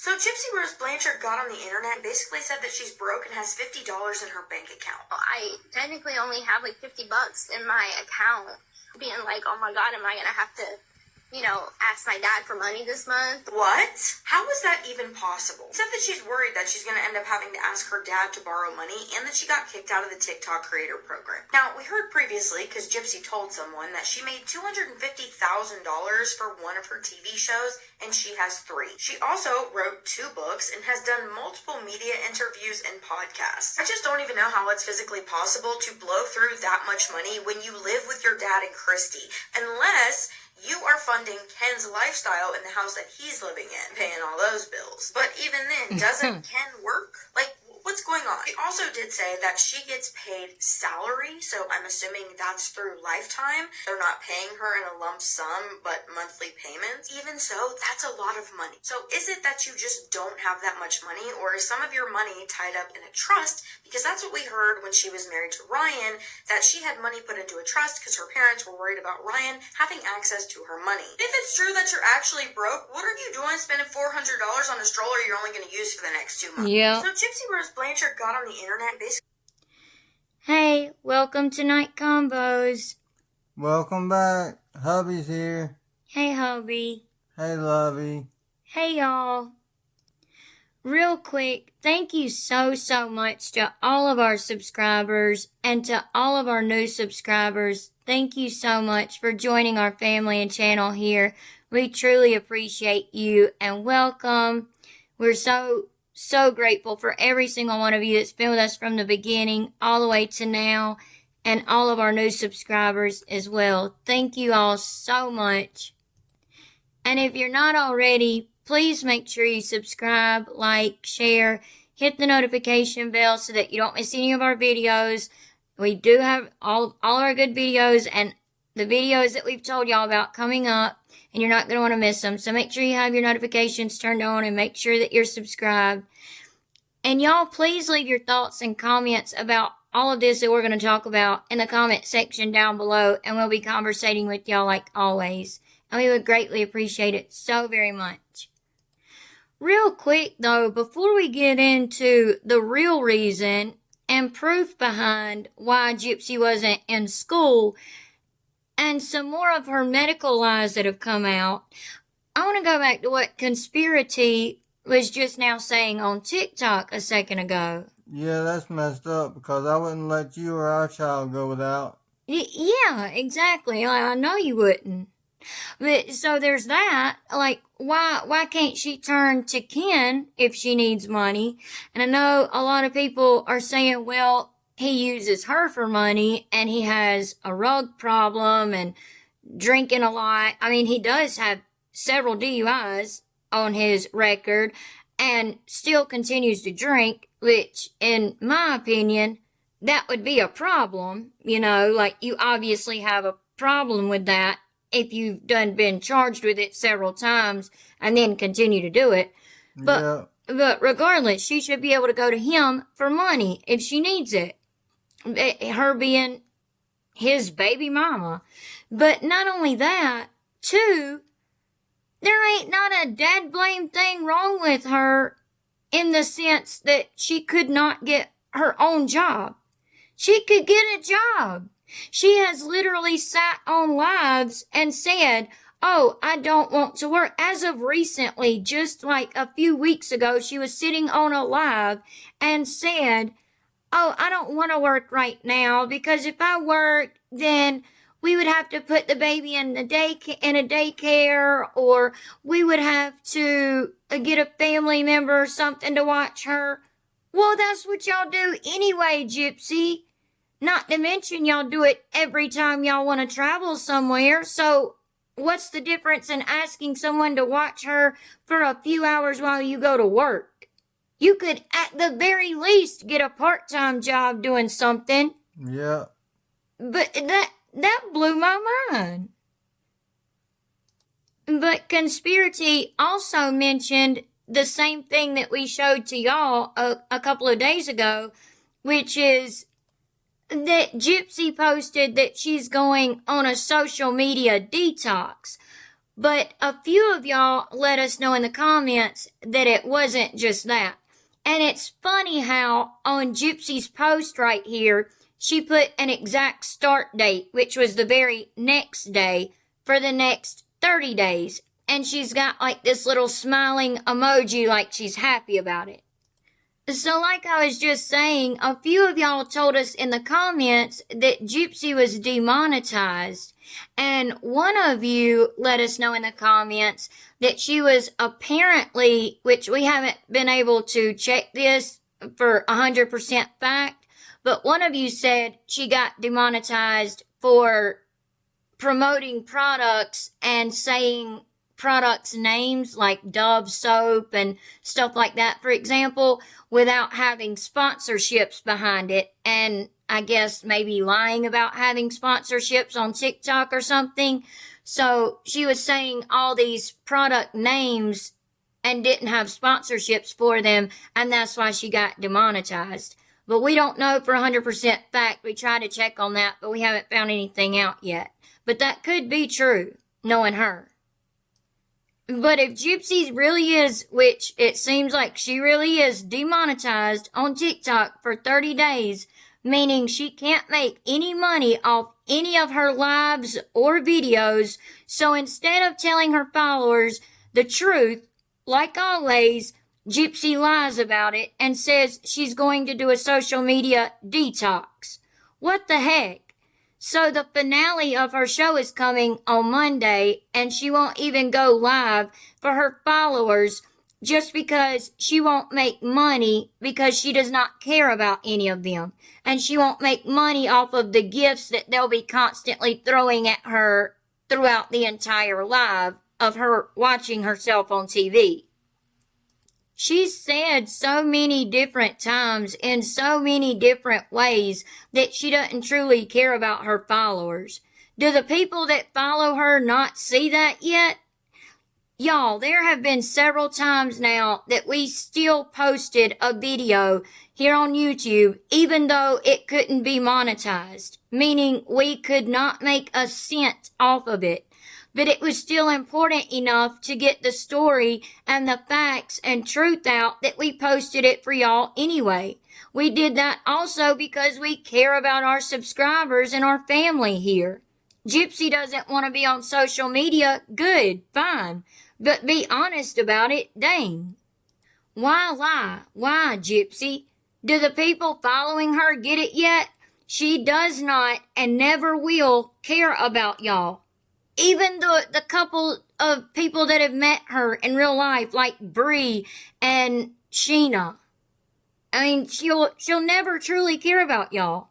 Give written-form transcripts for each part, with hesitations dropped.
So Gypsy Rose Blanchard got on the internet and basically said that she's broke and has $50 in her bank account. Well, I technically only have like $50 in my account. Being like, oh my God, am I gonna have to, ask my dad for money this month? What? How is that even possible? Said that she's worried that she's gonna end up having to ask her dad to borrow money and that she got kicked out of the TikTok creator program. Now, we heard previously, because Gypsy told someone, that she made $250,000 for one of her TV shows, and she has 3. She also wrote 2 books and has done multiple media interviews and podcasts. I just don't even know how it's physically possible to blow through that much money when you live with your dad and Christy, unless you are funding Ken's lifestyle in the house that he's living in, paying all those bills. But even then, doesn't Ken work? Like, what's going on? She also did say that she gets paid salary, so I'm assuming that's through Lifetime. They're not paying her in a lump sum, but monthly payments. Even so, that's a lot of money. So is it that you just don't have that much money, or is some of your money tied up in a trust? Because that's what we heard when she was married to Ryan, that she had money put into a trust because her parents were worried about Ryan having access to her money. If it's true that you're actually broke, what are you doing spending $400 on a stroller you're only going to use for the next 2 months? Yeah. So Gypsy Rose Blanchard got on the internet basically. Hey, welcome to Night Combos. Welcome back. Hubby's here. Hey, hubby. Hey, Lovey. Hey, y'all. Real quick, thank you so much to all of our subscribers and to all of our new subscribers. Thank you so much for joining our family and channel here. We truly appreciate you and welcome. We're so grateful for every single one of you that's been with us from the beginning all the way to now, and all of our new subscribers as well. Thank you all so much. And if you're not already, please make sure you subscribe, like, share, hit the notification bell so that you don't miss any of our videos. We do have all our good videos and the videos that we've told y'all about coming up, and you're not going to want to miss them. So make sure you have your notifications turned on and make sure that you're subscribed. And y'all, please leave your thoughts and comments about all of this that we're going to talk about in the comment section down below, and we'll be conversating with y'all like always. And we would greatly appreciate it so very much. Real quick though, before we get into the real reason and proof behind why Gypsy wasn't in school and some more of her medical lies that have come out, I want to go back to what Conspiracy was just now saying on TikTok a second ago. Yeah, that's messed up because I wouldn't let you or our child go without. Yeah, exactly. I know you wouldn't. But so there's that. Like, why can't she turn to Ken if she needs money? And I know a lot of people are saying, well, he uses her for money and he has a rug problem and drinking a lot. I mean, he does have several DUIs on his record and still continues to drink, which in my opinion, that would be a problem. Like, you obviously have a problem with that if you've been charged with it several times and then continue to do it. But regardless, she should be able to go to him for money if she needs it. Her being his baby mama. But not only that, too, there ain't not a dad blame thing wrong with her in the sense that she could not get her own job. She could get a job. She has literally sat on lives and said, oh, I don't want to work. As of recently, just like a few weeks ago, she was sitting on a live and said, oh, I don't want to work right now because if I work, then we would have to put the baby in a daycare, or we would have to get a family member or something to watch her. Well, that's what y'all do anyway, Gypsy. Not to mention y'all do it every time y'all want to travel somewhere. So what's the difference in asking someone to watch her for a few hours while you go to work? You could at the very least get a part-time job doing something. Yeah. But that blew my mind. But Conspiracy also mentioned the same thing that we showed to y'all a couple of days ago, which is that Gypsy posted that she's going on a social media detox. But a few of y'all let us know in the comments that it wasn't just that. And it's funny how on Gypsy's post right here, she put an exact start date, which was the very next day for the next 30 days. And she's got like this little smiling emoji like she's happy about it. So like I was just saying, a few of y'all told us in the comments that Gypsy was demonetized. And one of you let us know in the comments that she was apparently, which we haven't been able to check this for 100% fact, but one of you said she got demonetized for promoting products and saying products' names like Dove soap and stuff like that, for example, without having sponsorships behind it, and I guess maybe lying about having sponsorships on TikTok or something. So she was saying all these product names and didn't have sponsorships for them, and that's why she got demonetized. But we don't know for 100% fact. We tried to check on that, but we haven't found anything out yet. But that could be true, knowing her. But if Gypsy really is, which it seems like she really is, demonetized on TikTok for 30 days, meaning she can't make any money off any of her lives or videos, so instead of telling her followers the truth, like always, Gypsy lies about it and says she's going to do a social media detox. What the heck? So the finale of her show is coming on Monday, and she won't even go live for her followers just because she won't make money because she does not care about any of them. And she won't make money off of the gifts that they'll be constantly throwing at her throughout the entire live of her watching herself on TV. She's said so many different times in so many different ways that she doesn't truly care about her followers. Do the people that follow her not see that yet? Y'all, there have been several times now that we still posted a video here on YouTube, even though it couldn't be monetized, meaning we could not make a cent off of it. But it was still important enough to get the story and the facts and truth out that we posted it for y'all anyway. We did that also because we care about our subscribers and our family here. Gypsy doesn't want to be on social media. Good, fine. But be honest about it, dang. Why lie? Why, Gypsy? Do the people following her get it yet? She does not and never will care about y'all. Even the couple of people that have met her in real life, like Bree and Sheena. I mean, she'll never truly care about y'all.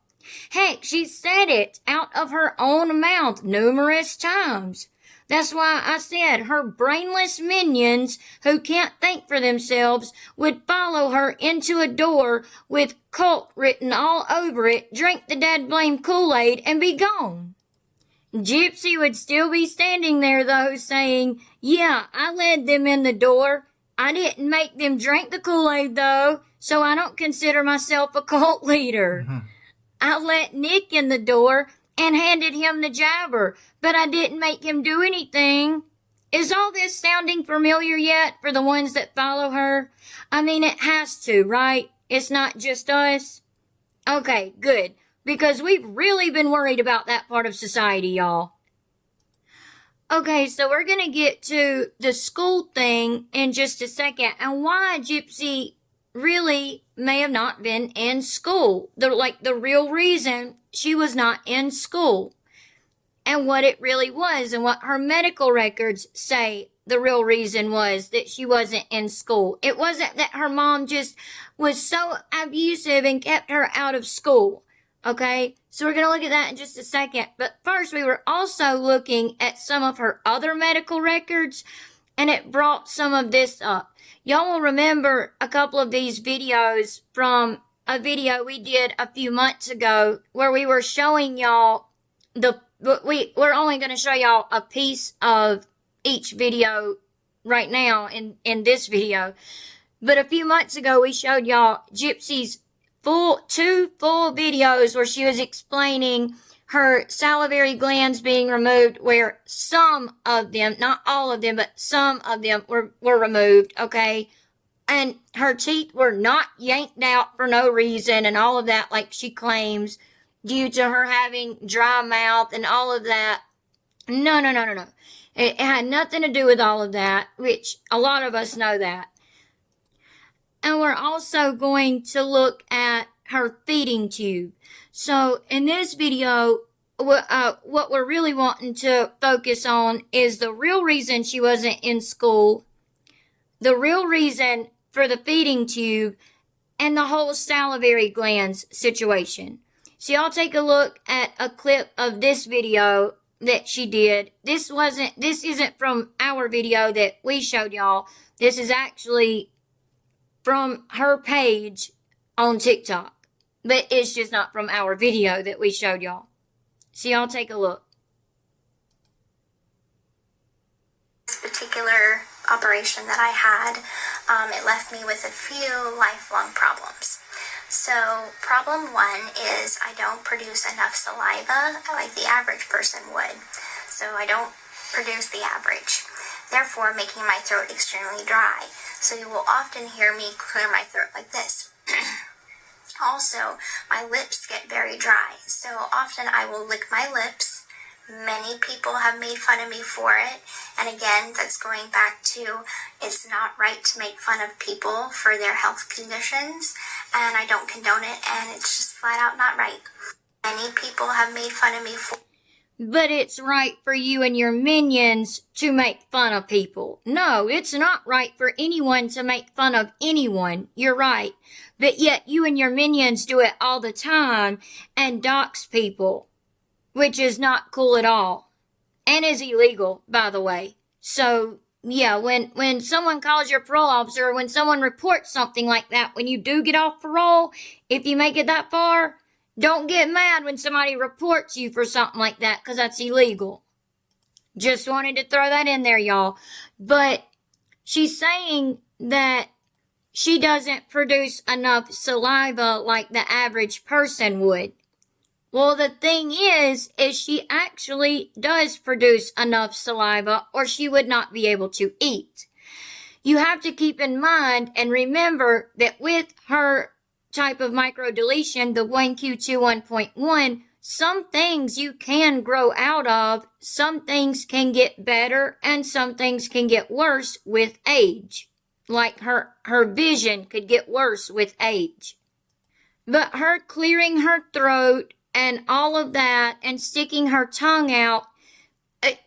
Heck, she said it out of her own mouth numerous times. That's why I said her brainless minions who can't think for themselves would follow her into a door with cult written all over it, drink the dad blame Kool-Aid, and be gone. Gypsy would still be standing there, though, saying, yeah, I led them in the door. I didn't make them drink the Kool-Aid, though, so I don't consider myself a cult leader. Mm-hmm. I let Nick in the door and handed him the jabber, but I didn't make him do anything. Is all this sounding familiar yet for the ones that follow her? I mean, it has to, right? It's not just us? Okay, good. Because we've really been worried about that part of society, y'all. Okay, so we're gonna get to the school thing in just a second, and why Gypsy really may have not been in school. The real reason she was not in school. And what it really was, and what her medical records say the real reason was that she wasn't in school. It wasn't that her mom just was so abusive and kept her out of school. Okay, so we're going to look at that in just a second. But first, we were also looking at some of her other medical records, and it brought some of this up. Y'all will remember a couple of these videos from a video we did a few months ago where we were showing y'all we're only going to show y'all a piece of each video right now in this video. But a few months ago, we showed y'all Gypsy's two full videos where she was explaining her salivary glands being removed, where some of them, not all of them, but some of them were removed, okay? And her teeth were not yanked out for no reason and all of that, like she claims, due to her having dry mouth and all of that. No. It had nothing to do with all of that, which a lot of us know that. And we're also going to look at her feeding tube. So in this video, what we're really wanting to focus on is the real reason she wasn't in school, the real reason for the feeding tube, and the whole salivary glands situation. So y'all take a look at a clip of this video that she did. This isn't from our video that we showed y'all. This is actually from her page on TikTok. But it's just not from our video that we showed y'all. So y'all take a look. This particular operation that I had, it left me with a few lifelong problems. So problem one is I don't produce enough saliva like the average person would. So I don't produce the average, therefore making my throat extremely dry. So you will often hear me clear my throat like this. Also, my lips get very dry, so often I will lick my lips. Many people have made fun of me for it, and again, that's going back to it's not right to make fun of people for their health conditions, and I don't condone it, and it's just flat out not right. Many people have made fun of me for But it's right for you and your minions to make fun of people. No, it's not right for anyone to make fun of anyone. You're right. But yet you and your minions do it all the time and dox people, which is not cool at all. And is illegal, by the way. So, yeah, when someone calls your parole officer, or when someone reports something like that, when you do get off parole, if you make it that far, don't get mad when somebody reports you for something like that, because that's illegal. Just wanted to throw that in there, y'all. But she's saying that she doesn't produce enough saliva like the average person would. Well, the thing is she actually does produce enough saliva, or she would not be able to eat. You have to keep in mind and remember that with her type of microdeletion, the 1Q21.1, some things you can grow out of, some things can get better, and some things can get worse with age. Like her vision could get worse with age. But her clearing her throat and all of that and sticking her tongue out,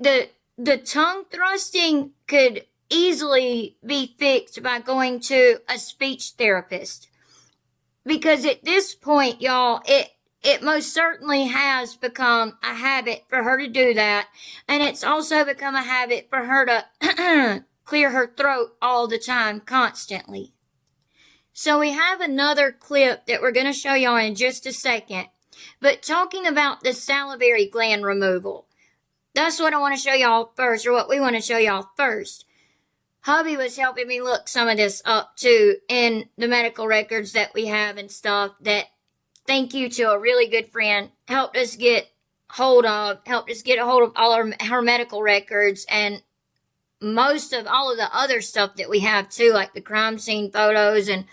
the tongue thrusting could easily be fixed by going to a speech therapist. Because at this point, y'all, it most certainly has become a habit for her to do that. And it's also become a habit for her to clear her throat all the time, constantly. So we have another clip that we're going to show y'all in just a second. But talking about the salivary gland removal, that's what I want to show y'all first, or what we want to show y'all first. Hubby was helping me look some of this up too in the medical records that we have and stuff, that thank you to a really good friend helped us get a hold of all her medical records and most of all of the other stuff that we have too, like the crime scene photos and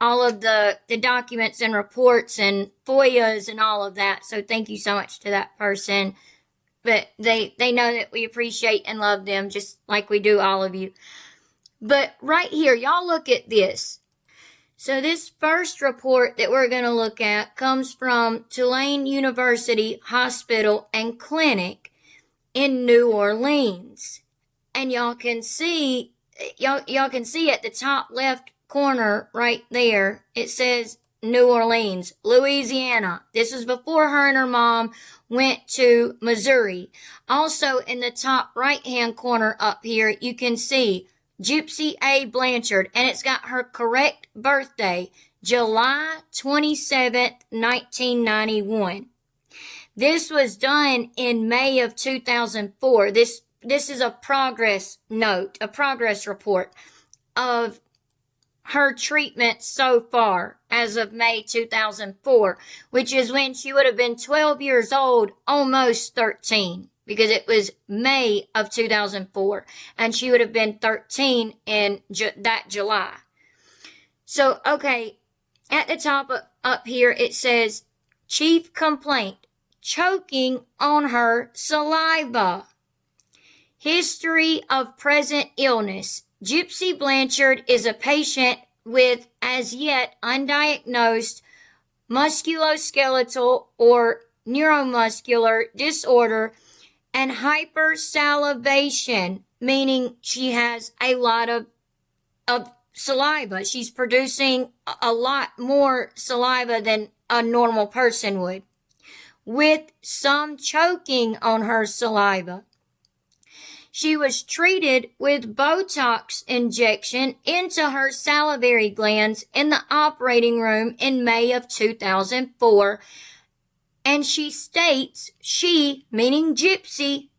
all of the documents and reports and FOIAs and all of that. So thank you so much to that person. But they know that we appreciate and love them just like we do all of you. But right here, y'all look at this. So this first report that we're going to look at comes from Tulane University Hospital and Clinic in New Orleans. And y'all can see at the top left corner right there, it says New Orleans, Louisiana. This is before her and her mom went to Missouri. Also in the top right-hand corner up here, you can see Gypsy A. Blanchard, and it's got her correct birthday, July 27th, 1991. This was done in May of 2004. This is a progress note, a progress report of her treatment so far as of May 2004, which is when she would have been 12 years old, almost 13, because it was May of 2004, and she would have been 13 in that July. So, okay, at the top up here, it says, chief complaint, choking on her saliva. History of present illness. Gypsy Blanchard is a patient with as yet undiagnosed musculoskeletal or neuromuscular disorder and hypersalivation, meaning she has a lot of saliva. She's producing a lot more saliva than a normal person would, with some choking on her saliva. She was treated with Botox injection into her salivary glands in the operating room in May of 2004. And she states, meaning Gypsy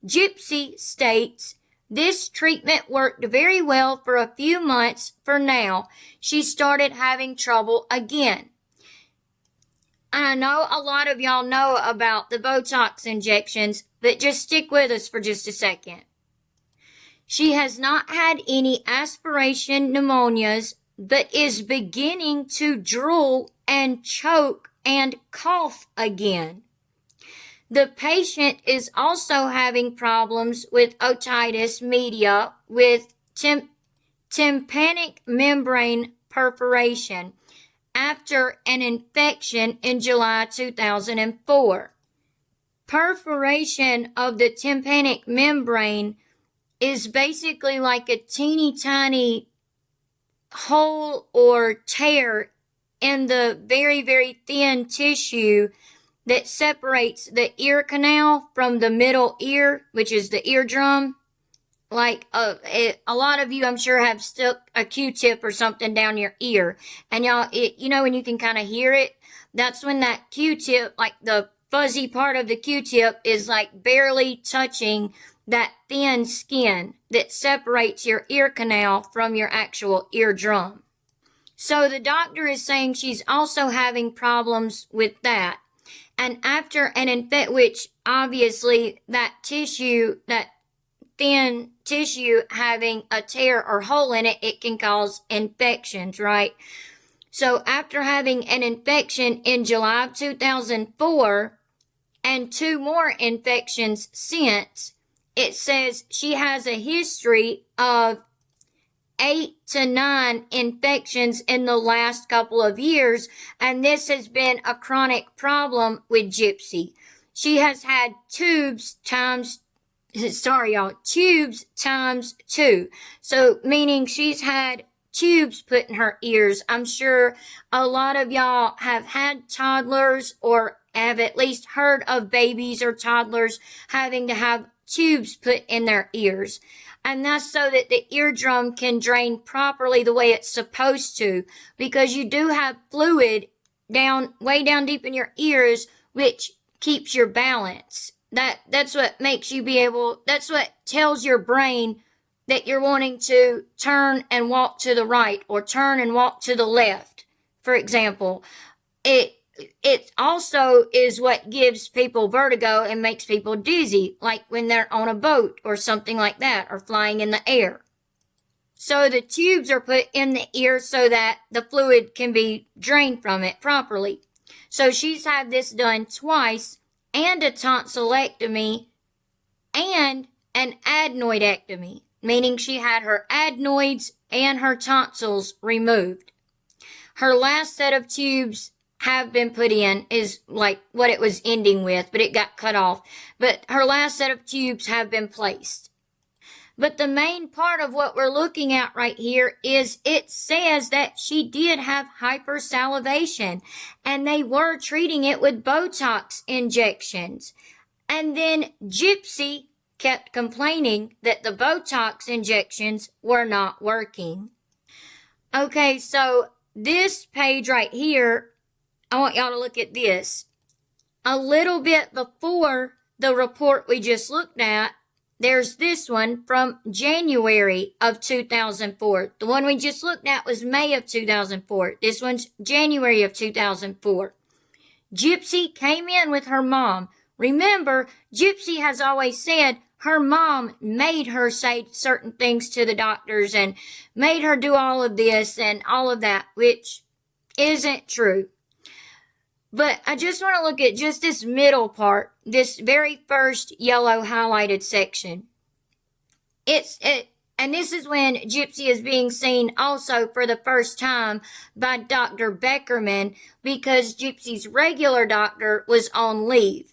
states, this treatment worked very well for a few months. For now, she started having trouble again. I know a lot of y'all know about the Botox injections, but just stick with us for just a second. She has not had any aspiration pneumonias, but is beginning to drool and choke and cough again. The patient is also having problems with otitis media with tympanic membrane perforation after an infection in July 2004. Perforation of the tympanic membrane is basically like a teeny tiny hole or tear in the very, very thin tissue that separates the ear canal from the middle ear, which is the eardrum. Like a lot of you, I'm sure, have stuck a Q-tip or something down your ear. And y'all, you know when you can kind of hear it? That's when that Q-tip, like the fuzzy part of the Q-tip, is like barely touching that thin skin that separates your ear canal from your actual eardrum. So the doctor is saying she's also having problems with that. And after an infection, which obviously that tissue, that thin tissue having a tear or hole in it, it can cause infections, right? So after having an infection in July of 2004 and 2 more infections since, it says she has a history of 8 to 9 infections in the last couple of years, and this has been a chronic problem with Gypsy. She has had tubes times 2. So, meaning she's had tubes put in her ears. I'm sure a lot of y'all have had toddlers or have at least heard of babies or toddlers having to have tubes put in their ears. And that's so that the eardrum can drain properly the way it's supposed to, because you do have fluid way down deep in your ears, which keeps your balance. That's what makes you that's what tells your brain that you're wanting to turn and walk to the right or turn and walk to the left. For example, it also is what gives people vertigo and makes people dizzy, like when they're on a boat or something like that, or flying in the air. So the tubes are put in the ear so that the fluid can be drained from it properly. So she's had this done twice, and a tonsillectomy, and an adenoidectomy, meaning she had her adenoids and her tonsils removed. Her last set of tubes have been put in, is like what it was ending with, but it got cut off. But her last set of tubes have been placed. But the main part of what we're looking at right here is it says that she did have hypersalivation, and they were treating it with Botox injections. And then Gypsy kept complaining that the Botox injections were not working. Okay, so this page right here, I want y'all to look at this. A little bit before the report we just looked at, there's this one from January of 2004. The one we just looked at was May of 2004. This one's January of 2004. Gypsy came in with her mom. Remember, Gypsy has always said her mom made her say certain things to the doctors and made her do all of this and all of that, which isn't true. But I just want to look at just this middle part, this very first yellow highlighted section. And this is when Gypsy is being seen also for the first time by Dr. Beckerman because Gypsy's regular doctor was on leave.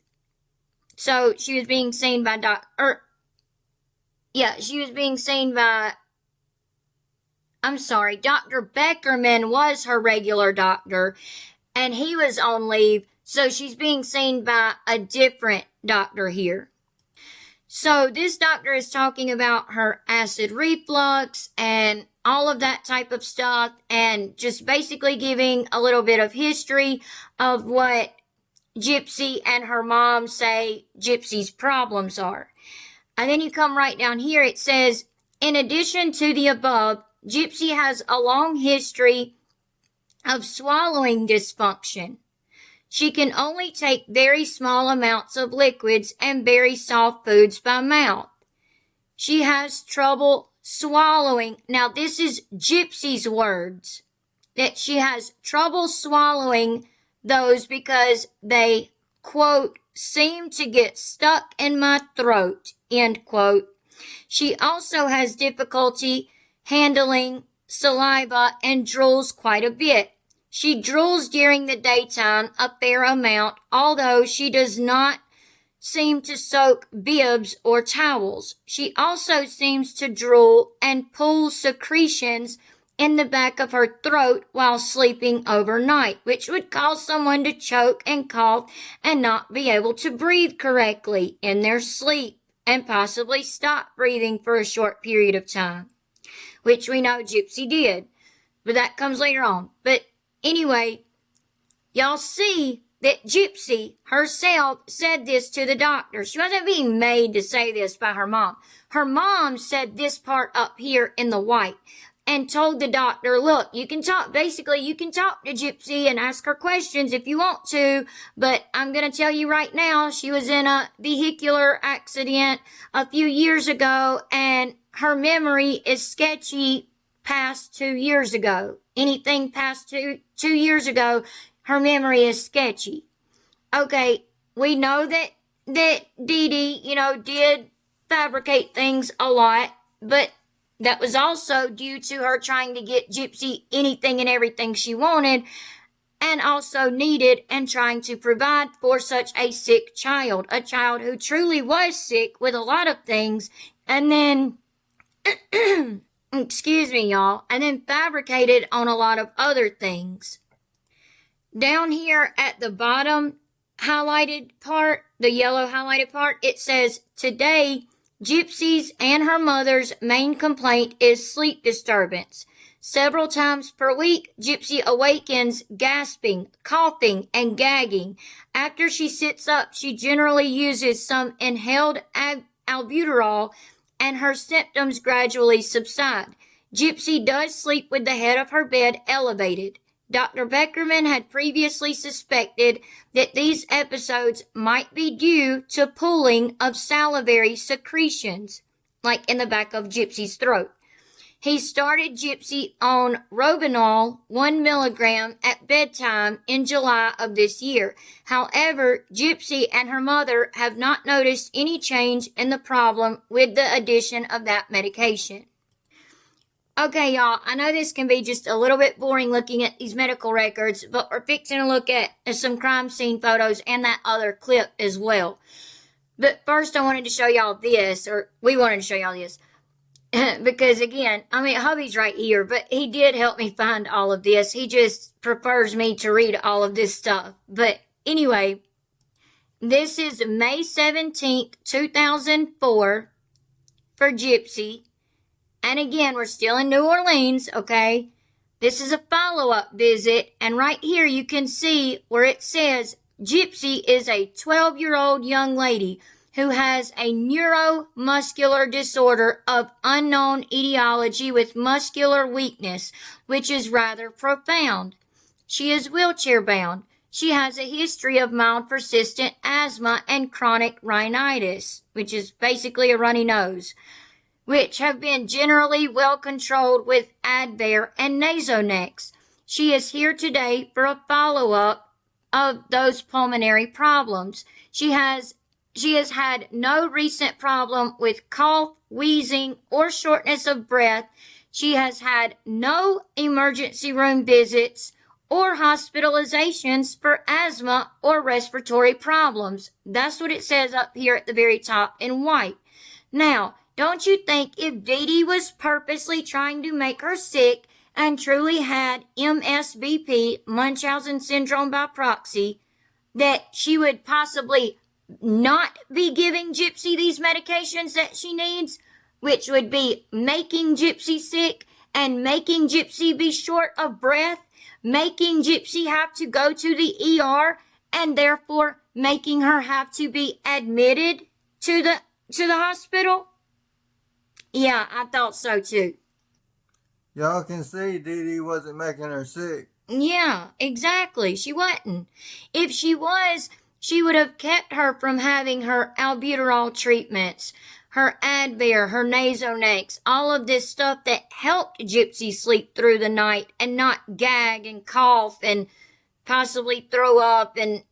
So she was being seen by Dr. Beckerman was her regular doctor, and he was on leave, so she's being seen by a different doctor here. So this doctor is talking about her acid reflux and all of that type of stuff, and just basically giving a little bit of history of what Gypsy and her mom say Gypsy's problems are. And then you come right down here, it says, in addition to the above, Gypsy has a long history of swallowing dysfunction. She can only take very small amounts of liquids and very soft foods by mouth. She has trouble swallowing. Now, this is Gypsy's words, that she has trouble swallowing those because they, quote, seem to get stuck in my throat, end quote. She also has difficulty handling saliva and drools quite a bit. She drools during the daytime a fair amount, although she does not seem to soak bibs or towels. She also seems to drool and pull secretions in the back of her throat while sleeping overnight, which would cause someone to choke and cough and not be able to breathe correctly in their sleep and possibly stop breathing for a short period of time, which we know Gypsy did, but that comes later on. But anyway, y'all see that Gypsy herself said this to the doctor. She wasn't being made to say this by her mom. Her mom said this part up here in the white and told the doctor, look, you can talk to Gypsy and ask her questions if you want to, but I'm going to tell you right now, she was in a vehicular accident a few years ago, and her memory is sketchy past 2 years ago. Anything past two years ago, her memory is sketchy. Okay, we know that Dee Dee, did fabricate things a lot, but that was also due to her trying to get Gypsy anything and everything she wanted and also needed, and trying to provide for such a sick child, a child who truly was sick with a lot of things, and then, excuse me, y'all, and then fabricated on a lot of other things. Down here at the bottom highlighted part, the yellow highlighted part, it says, today, Gypsy's and her mother's main complaint is sleep disturbance. Several times per week, Gypsy awakens gasping, coughing, and gagging. After she sits up, she generally uses some inhaled albuterol, and her symptoms gradually subside. Gypsy does sleep with the head of her bed elevated. Dr. Beckerman had previously suspected that these episodes might be due to pooling of salivary secretions, like in the back of Gypsy's throat. He started Gypsy on Robenol 1 milligram at bedtime in July of this year. However, Gypsy and her mother have not noticed any change in the problem with the addition of that medication. Okay, y'all, I know this can be just a little bit boring looking at these medical records, but we're fixing to look at some crime scene photos and that other clip as well. But first I wanted to show y'all this, or we wanted to show y'all this, because again, hubby's right here, but he did help me find all of this. He just prefers me to read all of this stuff. But anyway, this is May 17th, 2004 for Gypsy. And again, we're still in New Orleans, okay? This is a follow-up visit, and right here you can see where it says Gypsy is a 12-year-old young lady who has a neuromuscular disorder of unknown etiology with muscular weakness, which is rather profound. She is wheelchair bound. She has a history of mild persistent asthma and chronic rhinitis, which is basically a runny nose, which have been generally well controlled with Advair and Nasonex. She is here today for a follow-up of those pulmonary problems. She has had no recent problem with cough, wheezing, or shortness of breath. She has had no emergency room visits or hospitalizations for asthma or respiratory problems. That's what it says up here at the very top in white. Now, don't you think if Dee Dee was purposely trying to make her sick and truly had MSBP, Munchausen syndrome by proxy, that she would possibly not be giving Gypsy these medications that she needs, which would be making Gypsy sick and making Gypsy be short of breath, making Gypsy have to go to the ER, and therefore making her have to be admitted to the hospital? Yeah, I thought so too. Y'all can see Dee Dee wasn't making her sick. Yeah, exactly. She wasn't. If she was, she would have kept her from having her albuterol treatments, her Advair, her Nasonex, all of this stuff that helped Gypsy sleep through the night and not gag and cough and possibly throw up and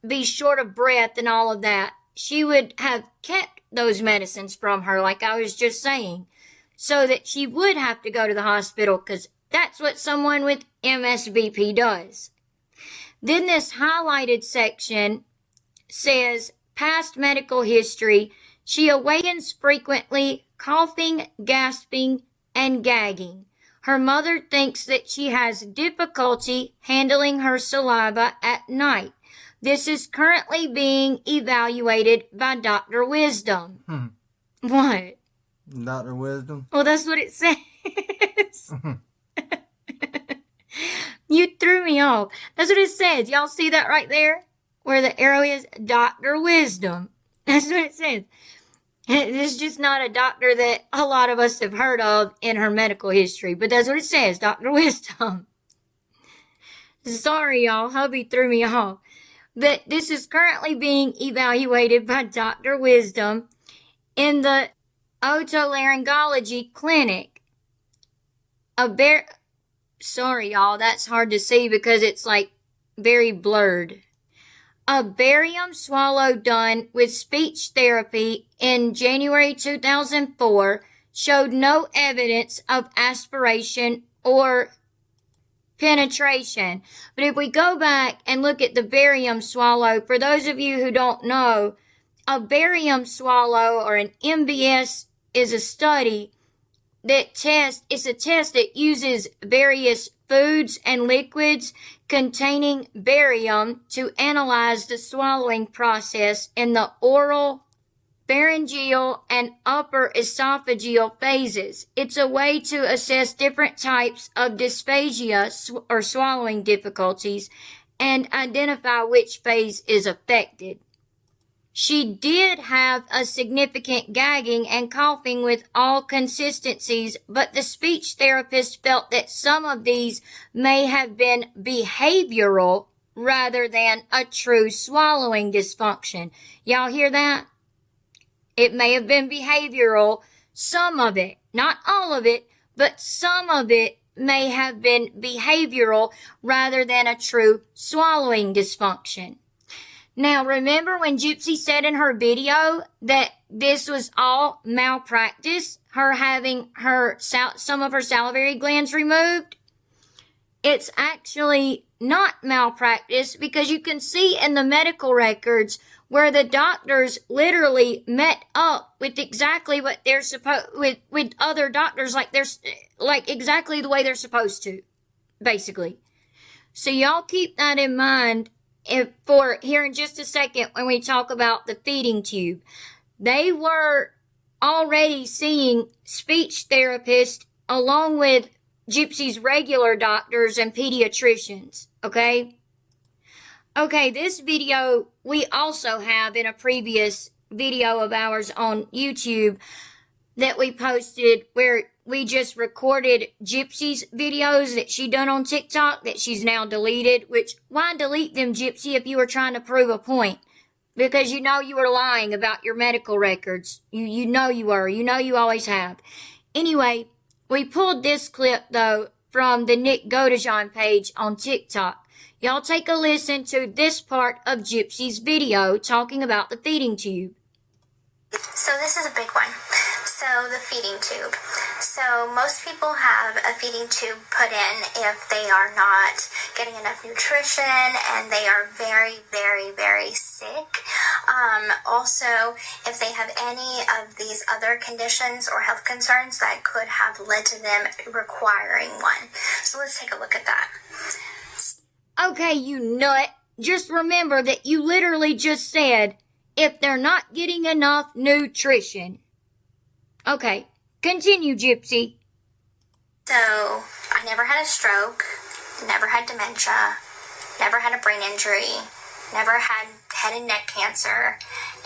be short of breath and all of that. She would have kept those medicines from her, like I was just saying, so that she would have to go to the hospital, because that's what someone with MSBP does. Then this highlighted section says, past medical history. She awakens frequently, coughing, gasping, and gagging. Her mother thinks that she has difficulty handling her saliva at night. This is currently being evaluated by Dr. Wisdom. What? Dr. Wisdom? Well, that's what it says. You threw me off. That's what it says. Y'all see that right there? Where the arrow is? Dr. Wisdom. That's what it says. It's just not a doctor that a lot of us have heard of in her medical history, but that's what it says, Dr. Wisdom. Sorry, y'all. Hubby threw me off. But this is currently being evaluated by Dr. Wisdom in the otolaryngology clinic. Sorry, y'all. That's hard to see because it's like very blurred. A barium swallow done with speech therapy in January 2004 showed no evidence of aspiration or penetration. But if we go back and look at the barium swallow, for those of you who don't know, a barium swallow or an MBS is a study it's a test that uses various foods and liquids containing barium to analyze the swallowing process in the oral, pharyngeal, and upper esophageal phases. It's a way to assess different types of dysphagia or swallowing difficulties and identify which phase is affected. She did have a significant gagging and coughing with all consistencies, but the speech therapist felt that some of these may have been behavioral rather than a true swallowing dysfunction. Y'all hear that? It may have been behavioral, some of it, not all of it, but some of it may have been behavioral rather than a true swallowing dysfunction. Now, remember when Gypsy said in her video that this was all malpractice, her having some of her salivary glands removed? It's actually not malpractice because you can see in the medical records where the doctors literally met up with exactly what they're with other doctors like exactly the way they're supposed to, basically. So y'all keep that in mind. For here in just a second when we talk about the feeding tube. They were already seeing speech therapists along with Gypsy's regular doctors and pediatricians, okay? Okay, this video we also have in a previous video of ours on YouTube that we posted where we just recorded Gypsy's videos that she done on TikTok that she's now deleted, which, why delete them, Gypsy, if you were trying to prove a point? Because you know you were lying about your medical records. You know you were. You know you always have. Anyway, we pulled this clip, though, from the Nick Godejohn page on TikTok. Y'all take a listen to this part of Gypsy's video talking about the feeding tube. So this is a big one. So the feeding tube. So most people have a feeding tube put in if they are not getting enough nutrition and they are very, very, very sick. Also, if they have any of these other conditions or health concerns that could have led to them requiring one. So let's take a look at that. Okay, you nut. Just remember that you literally just said, if they're not getting enough nutrition. Okay, continue, Gypsy. So, I never had a stroke, never had dementia, never had a brain injury, never had head and neck cancer,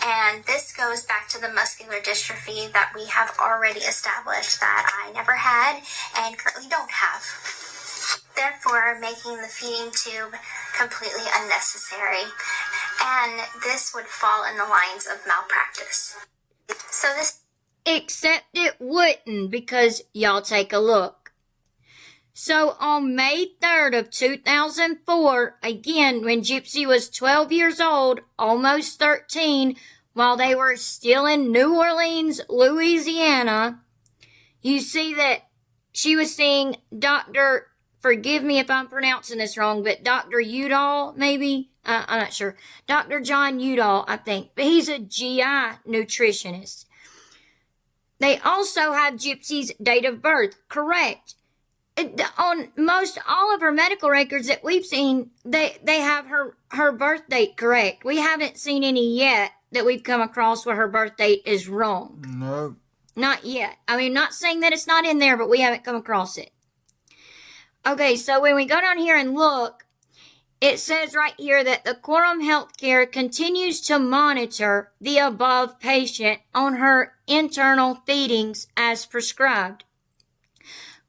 and this goes back to the muscular dystrophy that we have already established that I never had and currently don't have. Therefore, making the feeding tube completely unnecessary, and this would fall in the lines of malpractice. So this... Except it wouldn't, because y'all take a look. So on May 3rd of 2004, again, when Gypsy was 12 years old, almost 13, while they were still in New Orleans, Louisiana, you see that she was seeing Dr., forgive me if I'm pronouncing this wrong, but Dr. Udall, maybe? I'm not sure. Dr. John Udall, I think. But he's a GI nutritionist. They also have Gypsy's date of birth, correct. On most all of her medical records that we've seen, they have her birth date correct. We haven't seen any yet that we've come across where her birth date is wrong. Nope. Not yet. I mean, not saying that it's not in there, but we haven't come across it. Okay, so when we go down here and look, it says right here that the Quorum Healthcare continues to monitor the above patient on her internal feedings as prescribed.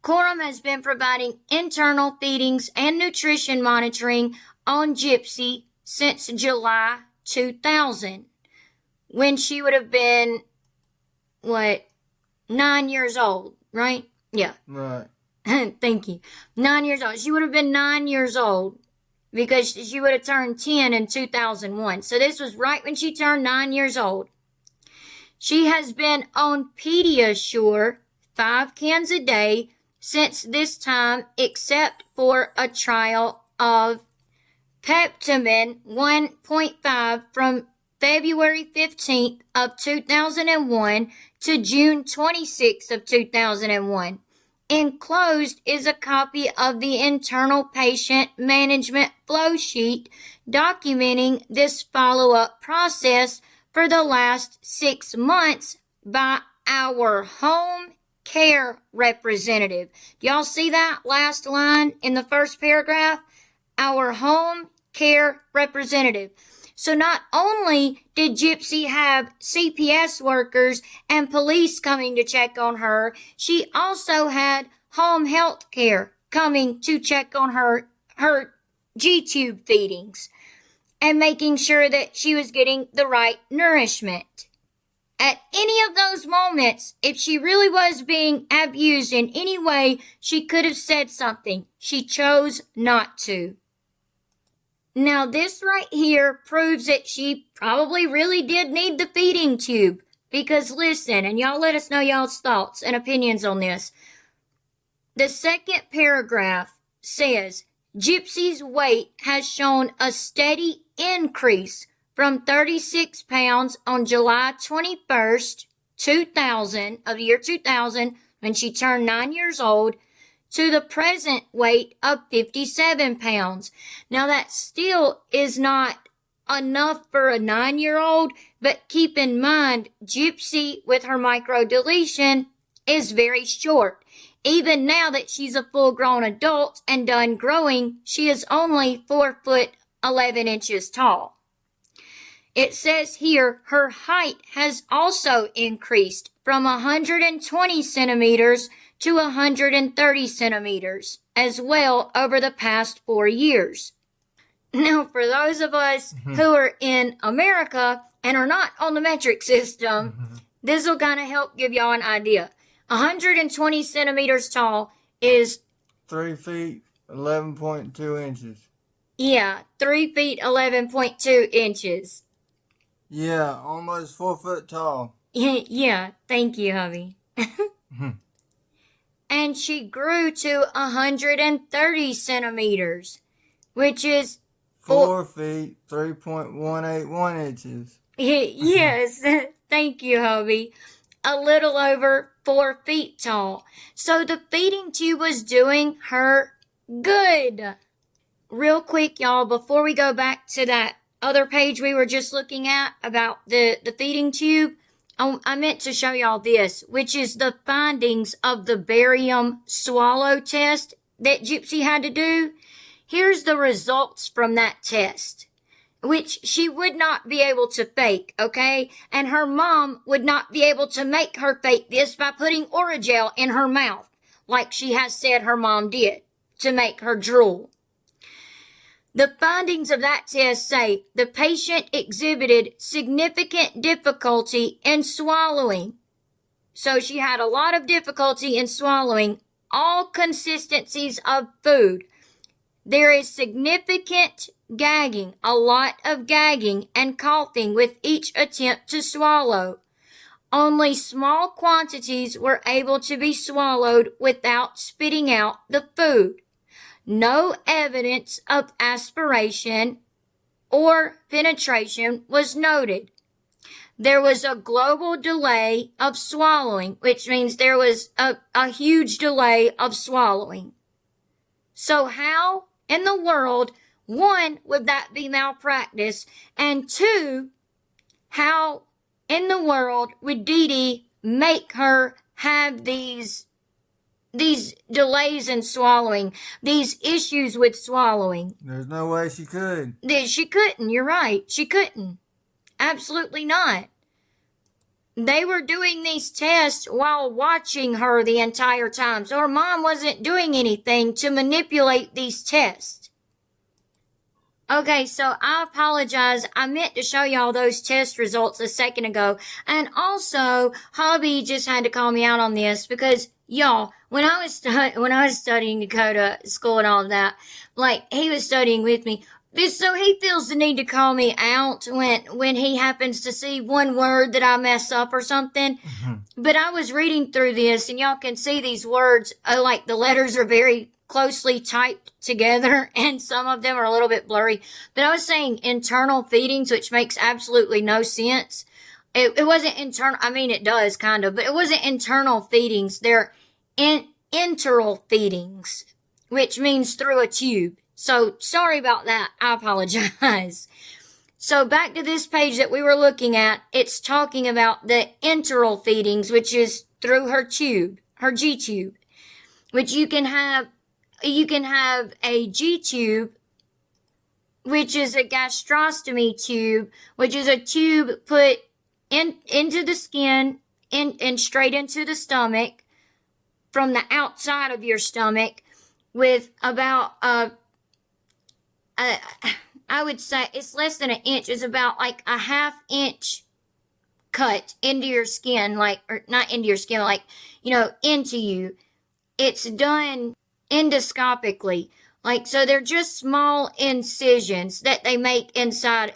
Quorum has been providing internal feedings and nutrition monitoring on Gypsy since July 2000, when she would have been, 9 years old, right? Yeah. Right. Thank you. 9 years old. She would have been 9 years old because she would have turned 10 in 2001. So this was right when she turned 9 years old. She has been on Pediasure, 5 cans a day, since this time, except for a trial of Peptamen 1.5 from February 15th of 2001 to June 26th of 2001. Enclosed is a copy of the internal patient management flow sheet documenting this follow-up process for the last 6 months by our home care representative. Do y'all see that last line in the first paragraph? Our home care representative. So not only did Gypsy have CPS workers and police coming to check on her, she also had home health care coming to check on her G-tube feedings and making sure that she was getting the right nourishment. At any of those moments, if she really was being abused in any way, she could have said something. She chose not to. Now, this right here proves that she probably really did need the feeding tube. Because listen, and y'all let us know y'all's thoughts and opinions on this. The second paragraph says, Gypsy's weight has shown a steady increase from 36 pounds on July 21st, 2000, of the year 2000, when she turned 9 years old, to the present weight of 57 pounds. Now that still is not enough for a 9-year-old, but keep in mind, Gypsy with her microdeletion is very short. Even now that she's a full-grown adult and done growing, she is only 4 foot 11 inches tall. it says here her height has also increased from 120 centimeters to 130 centimeters as well over the past 4 years. Now, for those of us who are in America and are not on the metric system, this will kind of help give y'all an idea. 120 centimeters tall is 3 feet, 11.2 inches. Yeah, 3 feet 11.2 inches. Yeah, almost 4 foot tall. Yeah, thank you, hubby. And she grew to 130 centimeters, which is 4 feet, 3.181 inches. Yes, thank you, hubby. A little over 4 feet tall. So the feeding tube was doing her good. Real quick, y'all, before we go back to that other page we were just looking at about the feeding tube, I meant to show y'all this, which is the findings of the barium swallow test that Gypsy had to do. Here's the results from that test, which she would not be able to fake, okay? And her mom would not be able to make her fake this by putting Orajel in her mouth, like she has said her mom did, to make her drool. The findings of that test say the patient exhibited significant difficulty in swallowing. So she had a lot of difficulty in swallowing all consistencies of food. There is significant gagging, a lot of gagging and coughing with each attempt to swallow. Only small quantities were able to be swallowed without spitting out the food. No evidence of aspiration or penetration was noted. There was a global delay of swallowing, which means there was a huge delay of swallowing. So how in the world, one, would that be malpractice? And two, how in the world would Dee Dee make her have these delays in swallowing, these issues with swallowing? There's no way she could. She couldn't, you're right. She couldn't. Absolutely not. They were doing these tests while watching her the entire time, so her mom wasn't doing anything to manipulate these tests. Okay, so I apologize. I meant to show y'all those test results a second ago. And also, hubby just had to call me out on this because, y'all, when I was studying Dakota school and all of that, like, he was studying with me. So he feels the need to call me out when he happens to see one word that I mess up or something. But I was reading through this, and y'all can see these words, like the letters are very closely typed together, and some of them are a little bit blurry. But I was saying internal feedings, which makes absolutely no sense. It wasn't internal. I mean, it does kind of, but it wasn't internal feedings. They're enteral feedings, which means through a tube. So sorry about that. I apologize. So back to this page that we were looking at, it's talking about the enteral feedings, which is through her tube, her G tube, which you can have a G tube, which is a gastrostomy tube, which is a tube put into the skin and straight into the stomach from the outside of your stomach with about I would say it's less than an inch. It's about like a ½ inch cut into your skin, or not into your skin, into you. It's done endoscopically. So they're just small incisions that they make inside,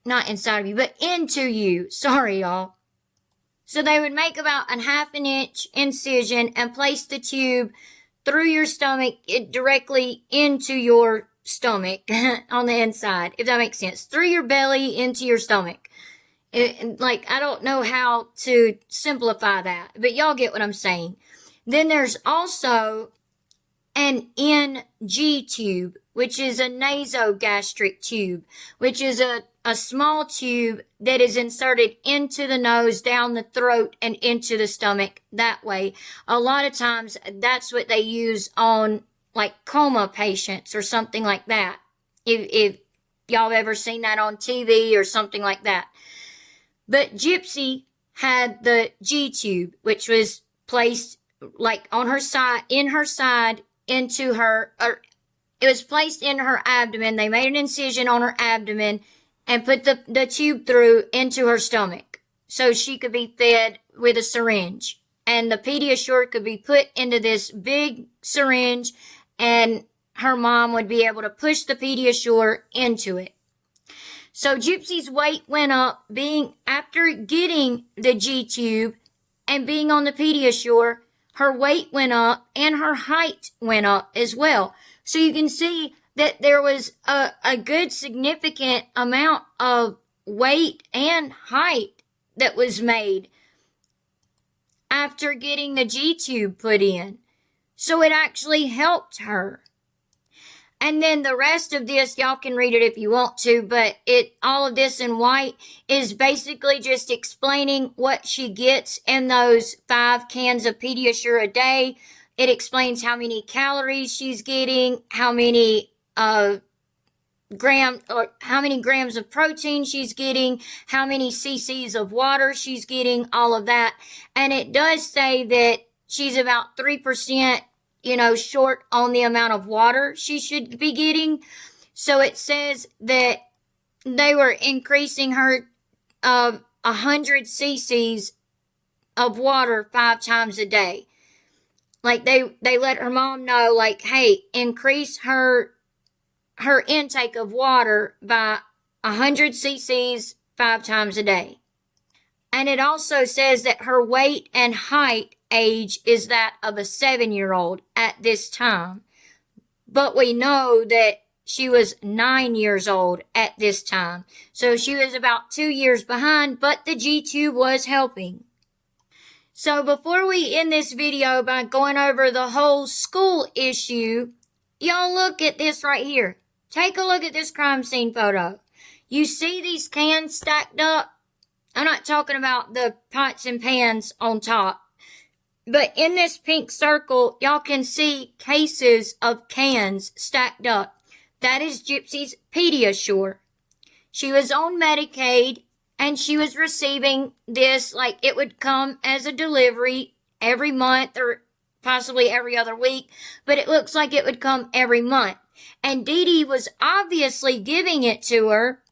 not inside of you, but into you. Sorry, y'all. So they would make about a ½ inch incision and place the tube through your stomach, directly into your stomach on the inside, if that makes sense. Through your belly into your stomach. I don't know how to simplify that, but y'all get what I'm saying. Then there's also an NG tube, which is a nasogastric tube, which is a small tube that is inserted into the nose, down the throat, and into the stomach that way. A lot of times, that's what they use on, coma patients or something like that. If y'all have ever seen that on TV or something like that. But Gypsy had the G-tube, which was placed like on her side, into her, or it was placed in her abdomen. They made an incision on her abdomen and put the tube through into her stomach so she could be fed with a syringe. And the Pediasure could be put into this big syringe, and her mom would be able to push the Pediasure into it. So Gypsy's weight went up after getting the G-tube and being on the Pediasure. Her weight went up and her height went up as well. So you can see that there was a good significant amount of weight and height that was made after getting the G-tube put in. So it actually helped her. And then the rest of this, y'all can read it if you want to, but all of this in white is basically just explaining what she gets in those 5 cans of Pediasure a day. It explains how many calories she's getting, how many grams of protein she's getting, how many cc's of water she's getting, all of that. And it does say that she's about 3%, short on the amount of water she should be getting. So it says that they were increasing her 100 cc's of water 5 times a day. Like they let her mom know, like, hey, increase her intake of water by 100 cc's 5 times a day. And it also says that her weight and height age is that of a 7-year-old at this time. But we know that she was 9 years old at this time. So she was about 2 years behind, but the G-tube was helping. So before we end this video by going over the whole school issue, y'all look at this right here. Take a look at this crime scene photo. You see these cans stacked up? I'm not talking about the pots and pans on top. But in this pink circle, y'all can see cases of cans stacked up. That is Gypsy's Pediasure. She was on Medicaid, and she was receiving this, like it would come as a delivery every month or possibly every other week, but it looks like it would come every month. And Dee Dee was obviously giving it to her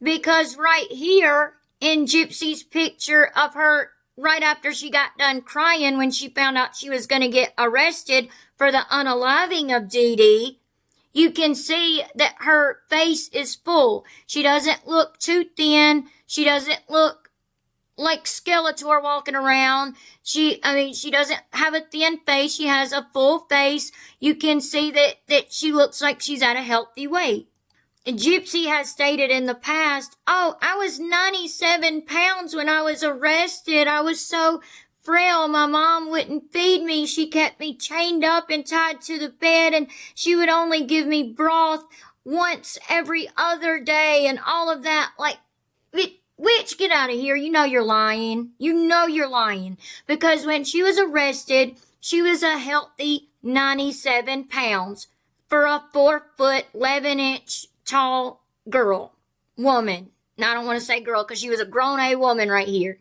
because right here in Gypsy's picture of her right after she got done crying when she found out she was going to get arrested for the unaliving of Dee Dee, you can see that her face is full. She doesn't look too thin. She doesn't look like Skeletor walking around. She doesn't have a thin face. She has a full face. You can see that she looks like she's at a healthy weight. Gypsy has stated in the past, oh, I was 97 pounds when I was arrested. I was so frail. My mom wouldn't feed me. She kept me chained up and tied to the bed, and she would only give me broth once every other day and all of that. Like, witch, get out of here. You know you're lying. You know you're lying. Because when she was arrested, she was a healthy 97 pounds for a 4'11" tall woman. Now, I don't want to say girl because she was a grown-A woman right here.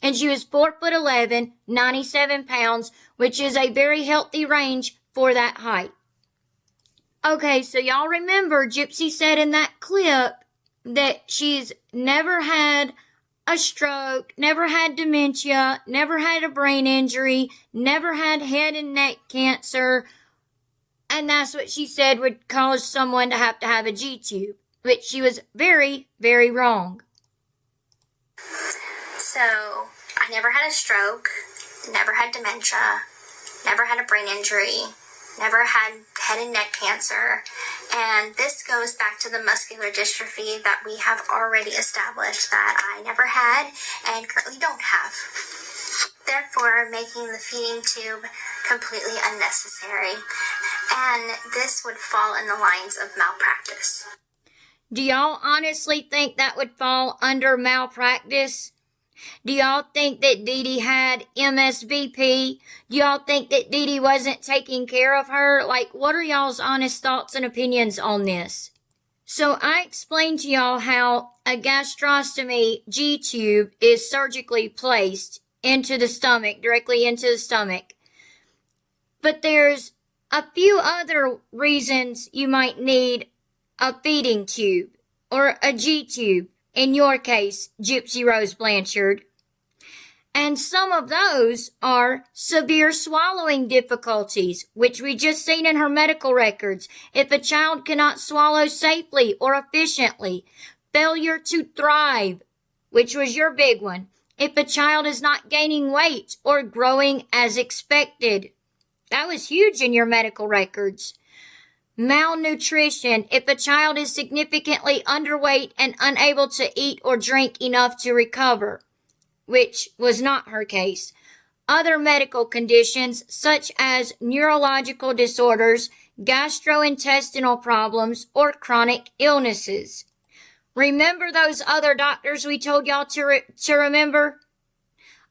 And she was 4'11", 97 pounds, which is a very healthy range for that height. Okay, so y'all remember Gypsy said in that clip that she's never had a stroke, never had dementia, never had a brain injury, never had head and neck cancer, and that's what she said would cause someone to have a G-tube, which she was very, very wrong. So, I never had a stroke, never had dementia, never had a brain injury, never had head and neck cancer, and this goes back to the muscular dystrophy that we have already established that I never had and currently don't have. Therefore, making the feeding tube completely unnecessary, and this would fall in the lines of malpractice. Do y'all honestly think that would fall under malpractice? Do y'all think that Dee Dee had MSVP? Do y'all think that Dee Dee wasn't taking care of her? Like, what are y'all's honest thoughts and opinions on this? So I explained to y'all how a gastrostomy G-tube is surgically placed into the stomach, directly into the stomach. But there's a few other reasons you might need a feeding tube or a G-tube. In your case, Gypsy Rose Blanchard. And some of those are severe swallowing difficulties, which we just seen in her medical records. If a child cannot swallow safely or efficiently, failure to thrive, which was your big one. If a child is not gaining weight or growing as expected, that was huge in your medical records. Malnutrition, if a child is significantly underweight and unable to eat or drink enough to recover, which was not her case. Other medical conditions such as neurological disorders, gastrointestinal problems, or chronic illnesses. Remember those other doctors we told y'all to remember?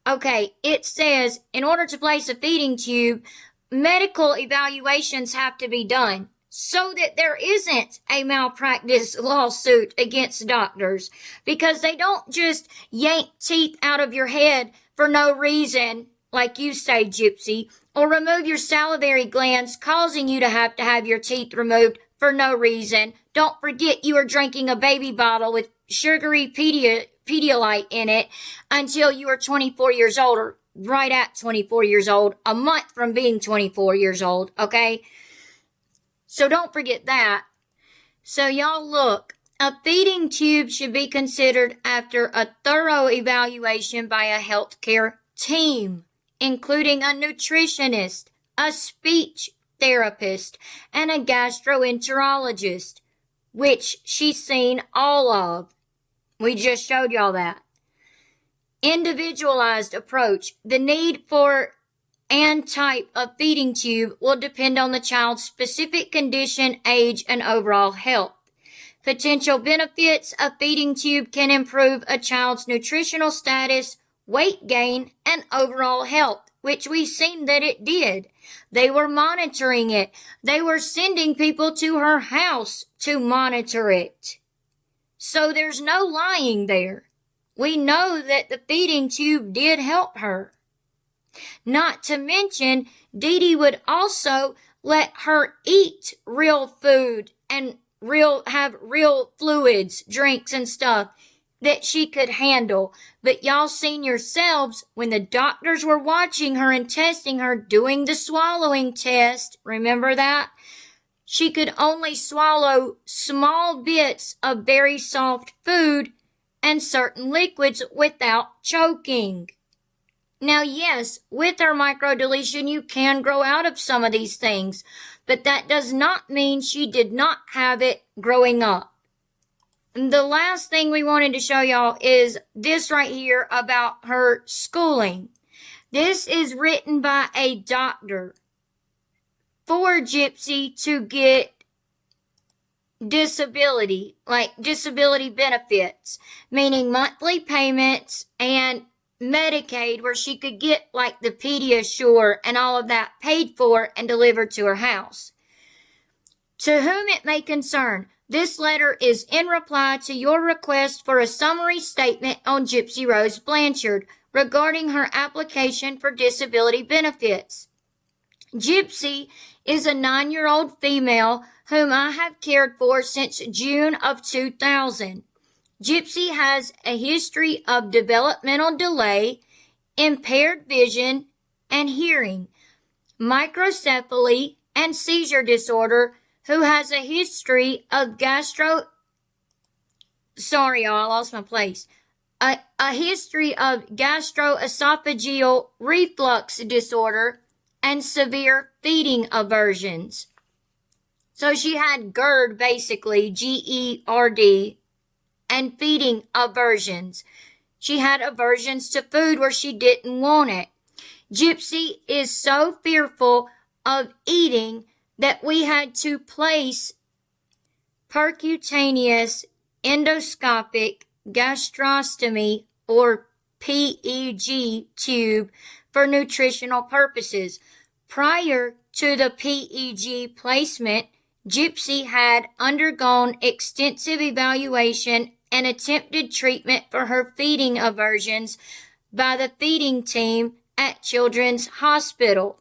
Okay, it says in order to place a feeding tube, medical evaluations have to be done so that there isn't a malpractice lawsuit against doctors, because they don't just yank teeth out of your head for no reason, like you say, Gypsy, or remove your salivary glands, causing you to have your teeth removed for no reason. Don't forget you were drinking a baby bottle with sugary Pedialyte in it until you were 24 years old, or right at 24 years old, a month from being 24 years old, okay? So don't forget that. So y'all look, a feeding tube should be considered after a thorough evaluation by a healthcare team, including a nutritionist, a speech therapist, and a gastroenterologist, which she's seen all of. We just showed y'all that. Individualized approach. The need for and type of feeding tube will depend on the child's specific condition, age, and overall health. Potential benefits of feeding tube can improve a child's nutritional status, weight gain, and overall health, which we've seen that it did. They were monitoring it. They were sending people to her house to monitor it. So there's no lying there. We know that the feeding tube did help her. Not to mention, Dee Dee would also let her eat real food and have real fluids, drinks and stuff that she could handle. But y'all seen yourselves when the doctors were watching her and testing her, doing the swallowing test. Remember that? She could only swallow small bits of very soft food and certain liquids without choking. Now, yes, with her microdeletion, you can grow out of some of these things, but that does not mean she did not have it growing up. The last thing we wanted to show y'all is this right here about her schooling. This is written by a doctor for Gypsy to get disability, like disability benefits, meaning monthly payments and Medicaid, where she could get like the Pediasure and all of that paid for and delivered to her house. To whom it may concern, this letter is in reply to your request for a summary statement on Gypsy Rose Blanchard regarding her application for disability benefits. Gypsy is a 9-year-old female whom I have cared for since June of 2000. Gypsy has a history of developmental delay, impaired vision and hearing, microcephaly, and seizure disorder, who has a history of a history of gastroesophageal reflux disorder and severe feeding aversions. So she had GERD, basically, GERD, and feeding aversions. She had aversions to food where she didn't want it. Gypsy is so fearful of eating that we had to place percutaneous endoscopic gastrostomy, or PEG tube, for nutritional purposes. Prior to the PEG placement, Gypsy had undergone extensive evaluation and attempted treatment for her feeding aversions by the feeding team at Children's Hospital.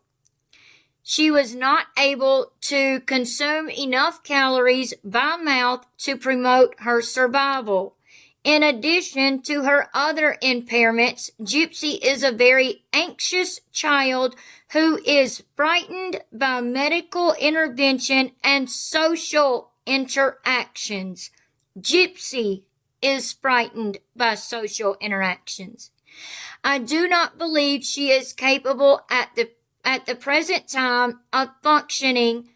She was not able to consume enough calories by mouth to promote her survival. In addition to her other impairments, Gypsy is a very anxious child who is frightened by medical intervention and social interactions. Gypsy is frightened by social interactions. I do not believe she is capable at the present time of functioning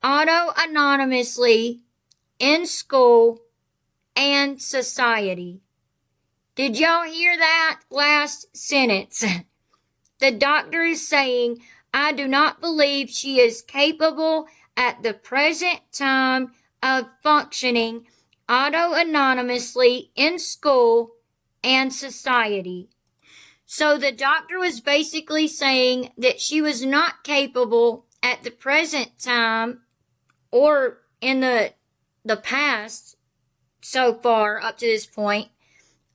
autonomously in school and society. Did y'all hear that last sentence? The doctor is saying, I do not believe she is capable at the present time of functioning autonomously in school and society. So the doctor was basically saying that she was not capable at the present time or in the past so far up to this point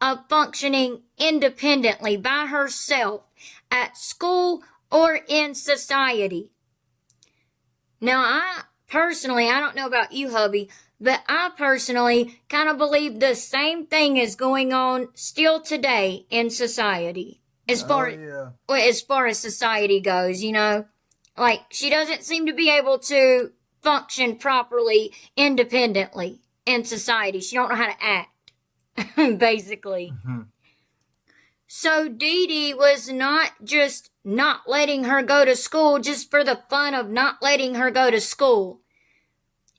of functioning independently by herself at school or in society. Now, I don't know about you, hubby, but I personally kind of believe the same thing is going on still today in society. As far as society goes, you know, like she doesn't seem to be able to function properly independently in society. She don't know how to act, basically. Mm-hmm. So Dee Dee was not just not letting her go to school just for the fun of not letting her go to school.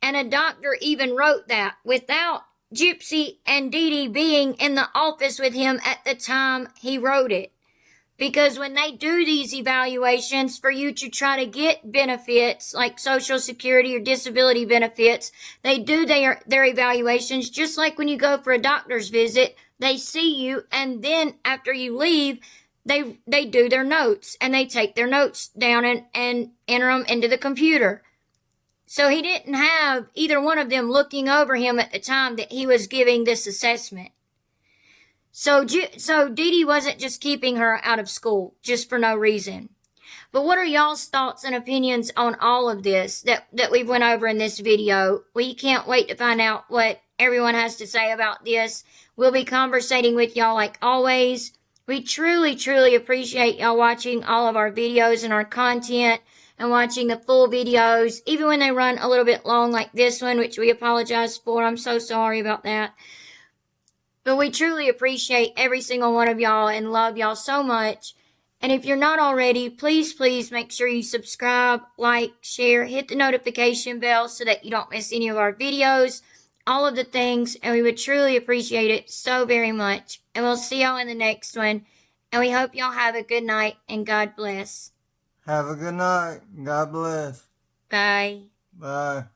And a doctor even wrote that without Gypsy and Dee Dee being in the office with him at the time he wrote it. Because when they do these evaluations for you to try to get benefits like Social Security or disability benefits, they do their evaluations just like when you go for a doctor's visit. They see you, and then after you leave, they do their notes, and they take their notes down and enter them into the computer. So he didn't have either one of them looking over him at the time that he was giving this assessment. So Dee Dee wasn't just keeping her out of school just for no reason. But what are y'all's thoughts and opinions on all of this that we went over in this video? We can't wait to find out what everyone has to say about this. We'll be conversating with y'all like always. We truly, truly appreciate y'all watching all of our videos and our content and watching the full videos, even when they run a little bit long like this one, which we apologize for. I'm so sorry about that. But we truly appreciate every single one of y'all and love y'all so much. And if you're not already, please, please make sure you subscribe, like, share, hit the notification bell so that you don't miss any of our videos, all of the things. And we would truly appreciate it so very much. And we'll see y'all in the next one. And we hope y'all have a good night and God bless. Have a good night. God bless. Bye. Bye.